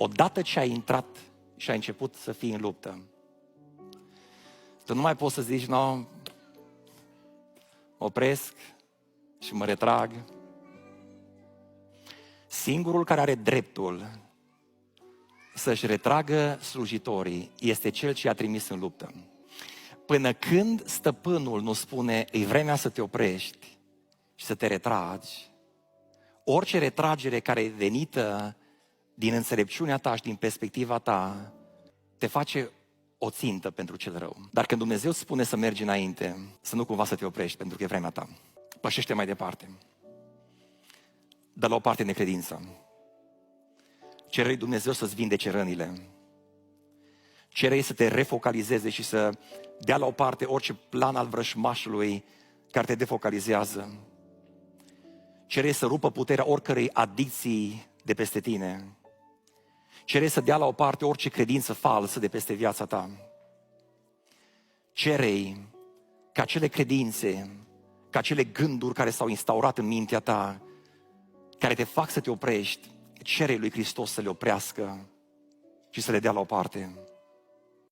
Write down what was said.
odată ce ai intrat și ai început să fii în luptă, tu nu mai poți să zici, no, opresc și mă retrag. Singurul care are dreptul să-și retragă slujitorii este cel ce i-a trimis în luptă. Până când stăpânul nu spune, e vremea să te oprești și să te retragi, orice retragere care e venită din înțelepciunea ta și din perspectiva ta, te face o țintă pentru cel rău. Dar când Dumnezeu spune să mergi înainte, să nu cumva să te oprești, pentru că e vremea ta. Pășește mai departe. Dă la o parte necredință. Cere-i Dumnezeu să-ți vindece rănile. Cere-i să te refocalizeze și să dea la o parte orice plan al vrășmașului care te defocalizează. Cere-i să rupă puterea oricărei adicții de peste tine. Cere-i să dea la o parte orice credință falsă de peste viața ta. Cere-i ca acele credințe, ca acele gânduri care s-au instaurat în mintea ta, care te fac să te oprești, cere lui Hristos să le oprească și să le dea la o parte.